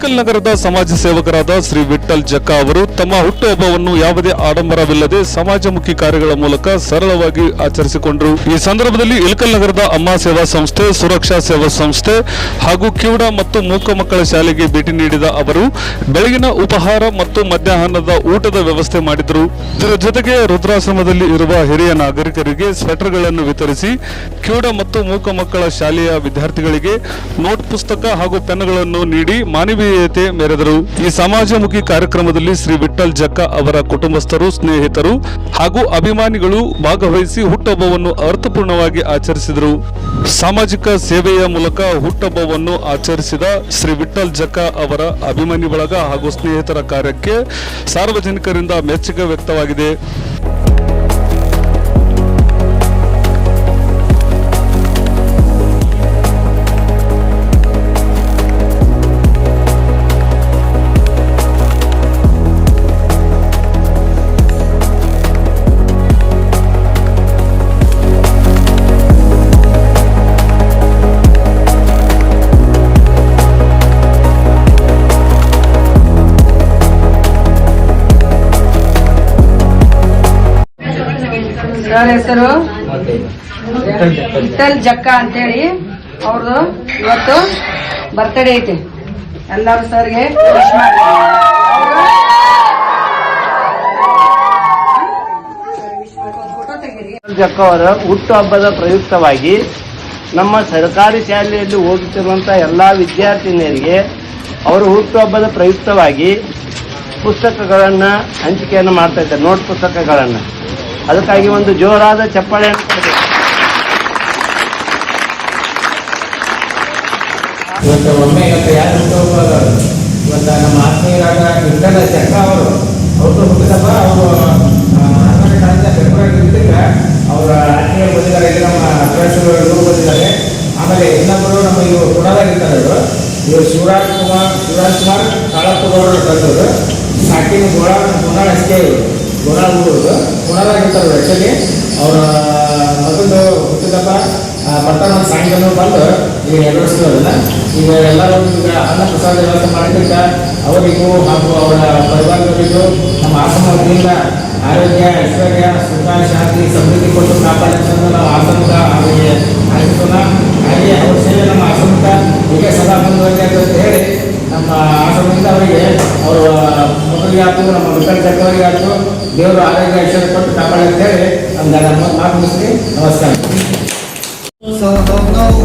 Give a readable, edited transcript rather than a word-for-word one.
ಇಳಕಲ್ ನಗರದ ಸಮಾಜ ಸೇವಕರಾದ ಶ್ರೀ ವಿಠ್ಠಲ್ ಜಕ್ಕ ಅವರು ತಮ್ಮ ಹುಟ್ಟುಹಬ್ಬವನ್ನು ಯಾವುದೇ ಆಡಂಬರವಿಲ್ಲದೆ ಸಮಾಜಮುಖಿ ಕಾರ್ಯಗಳ ಮೂಲಕ ಸರಳವಾಗಿ ಆಚರಿಸಿಕೊಂಡರು. ಈ ಸಂದರ್ಭದಲ್ಲಿ ಇಳಕಲ್ ನಗರದ ಅಮ್ಮ ಸೇವಾ ಸಂಸ್ಥೆ, ಸುರಕ್ಷಾ ಸೇವಾ ಸಂಸ್ಥೆ ಹಾಗೂ ಕಿವುಡ ಮತ್ತು ಮೂಕ ಮಕ್ಕಳ ಶಾಲೆಗೆ ಭೇಟಿ ನೀಡಿದ ಅವರು ಬೆಳಗಿನ ಉಪಹಾರ ಮತ್ತು ಮಧ್ಯಾಹ್ನದ ಊಟದ ವ್ಯವಸ್ಥೆ ಮಾಡಿದರು. ಇದರ ಜೊತೆಗೆ ರುದ್ರಾಶ್ರಮದಲ್ಲಿ ಇರುವ ಹಿರಿಯ ನಾಗರಿಕರಿಗೆ ಸ್ವೆಟರ್ಗಳನ್ನು ವಿತರಿಸಿ ಕಿವುಡ ಮತ್ತು ಮೂಕ ಮಕ್ಕಳ ಶಾಲೆಯ ವಿದ್ಯಾರ್ಥಿಗಳಿಗೆ ನೋಟ್ ಪುಸ್ತಕ ಹಾಗೂ ಪೆನ್ಗಳನ್ನು ನೀಡಿ ಮಾನವೀಯತೆ ಮೆರೆದರು. ಈ ಸಮಾಜಮುಖಿ ಕಾರ್ಯಕ್ರಮದಲ್ಲಿ ಶ್ರೀ ವಿಠ್ಠಲ್ ಜಕ್ಕ ಅವರ ಕುಟುಂಬಸ್ಥರು, ಸ್ನೇಹಿತರು ಹಾಗೂ ಅಭಿಮಾನಿಗಳು ಭಾಗವಹಿಸಿ ಹುಟ್ಟುಹಬ್ಬವನ್ನು ಅರ್ಥಪೂರ್ಣವಾಗಿ ಆಚರಿಸಿದರು. ಸಾಮಾಜಿಕ ಸೇವೆಯ ಮೂಲಕ ಹುಟ್ಟುಹಬ್ಬವನ್ನು ಆಚರಿಸಿದ ಶ್ರೀ ವಿಠ್ಠಲ್ ಜಕ್ಕ ಅವರ ಅಭಿಮಾನಿ ಬಳಗ ಹಾಗೂ ಸ್ನೇಹಿತರ ಕಾರ್ಯಕ್ಕೆ ಸಾರ್ವಜನಿಕರಿಂದ ಮೆಚ್ಚುಗೆ ವ್ಯಕ್ತವಾಗಿದೆ. ಸರ್ ಹೆಸರು ವಿಠ್ಠಲ್ ಜಕ್ಕ ಅಂತೇಳಿ ಅವ್ರದ್ದು ಇವತ್ತು ಬರ್ತ್ಡೇ ಐತಿ. ಎಲ್ಲರೂ ಸರ್ಗೆ ವಿಶ್ ಮಾಡಿ. ಜಕ್ಕ ಅವರ ಹುಟ್ಟುಹಬ್ಬದ ಪ್ರಯುಕ್ತವಾಗಿ ನಮ್ಮ ಸರ್ಕಾರಿ ಶಾಲೆಯಲ್ಲಿ ಓದುತ್ತಿರುವಂತಹ ಎಲ್ಲಾ ವಿದ್ಯಾರ್ಥಿನಿಯರಿಗೆ ಅವರ ಹುಟ್ಟುಹಬ್ಬದ ಪ್ರಯುಕ್ತವಾಗಿ ಪುಸ್ತಕಗಳನ್ನ ಹಂಚಿಕೆಯನ್ನು ಮಾಡ್ತಾ ಇದ್ದಾರೆ, ನೋಟ್ ಪುಸ್ತಕಗಳನ್ನ. ಅದಕ್ಕಾಗಿ ಒಂದು ಜೋರಾದ ಚಪ್ಪಾಳೆಯನ್ನು ಕೊಡಬೇಕು. ಇವತ್ತು ಯಾರು ಇವತ್ತು ನಮ್ಮ ಆತ್ಮೀಯರಾದ ವಿಠ್ಠಲ ಜಕ್ಕ ಅವರು ಹುಟ್ಟುಹಬ್ಬ ಅವರು 12 ಫೆಬ್ರವರಿ ಇದ್ದಕ್ಕೆ ಅವರ ಆತ್ಮೀಯ ಬಂದಿದ್ದಾರೆ. ಇಲ್ಲಿ ನಮ್ಮ ಅಧ್ಯಕ್ಷರು ಬಂದಿದ್ದಾರೆ. ಆಮೇಲೆ ಇನ್ನೊಬ್ಬರು ನಮ್ಮ ಇವರು ಕೊಡಲಾಗಿರ್ತಾರೆ. ಇವರು ಶಿವರಾಜ್ ಕುಮಾರ್ ಕಾಳಪ್ಪಗೌಡರು ತಂದವರು. ಸ್ಟಾರ್ಟಿಂಗ್ ಗೋನಾಳ ಅಷ್ಟೇ ಗೋನಾಳಾಗಿರ್ತಾರೆ. ಆ್ಯಕ್ಚುಲಿ ಅವರ ಮಗಂದು ಹುಟ್ಟಿದಪ್ಪ ಬರ್ತಾನ ಸಾಯಂಕಾಲ ಬಂದು ಈಗ ನೆರವೇರಿಸಿದ್ರಲ್ಲ. ಈಗ ಎಲ್ಲರೂ ಈಗ ಅನ್ನ ಪ್ರಸಾದ ವ್ಯವಸ್ಥೆ ಮಾಡಿದ್ರಿಂದ ಅವರಿಗೂ ಹಾಗೂ ಅವರ ಪರಿವಾರದವರಿಗೂ ನಮ್ಮ ಆಶ್ರಮ ವತಿಯಿಂದ ಆರೋಗ್ಯ, ಐಶ್ವರ್ಯ, ಸುಖ, ಶಾಂತಿ, ಸಮೃದ್ಧಿ ಕೊಟ್ಟು ಕಾಪಾಡಿಕೊಂಡು ನಾವು ಆಶ್ರಮದ ಅವರಿಗೆ ಆಶಿಸೋಣ. ಹಾಗೆ ಅವ್ರ ಸೇವೆ ನಮ್ಮ ಆಶ್ರಮದ ಹೀಗೆ ಸದಾ ಮುಂದುವರಿದೆ ಅಂತ ಹೇಳಿ ನಮ್ಮ ಆಶ್ರಮದಿಂದ ಅವರಿಗೆ ಅವರ ಮಕ್ಕಳಿಗೆ ಆಯ್ತು, ನಮ್ಮ ವಿಠ್ಠಲ್ ಜಕ್ಕ ಅವರಿಗೆ ಆಯ್ತು, ದೇವರು ಆರೋಗ್ಯ ಐಶ್ವರ್ಯ ಕೊಟ್ಟು ಕಾಪಾಡಿ ಅಂತ ಹೇಳಿ ನಮ್ಮ ಮಾತು ಮುಗಿಸ್ತೀನಿ. ನಮಸ್ಕಾರ. So ನಾವು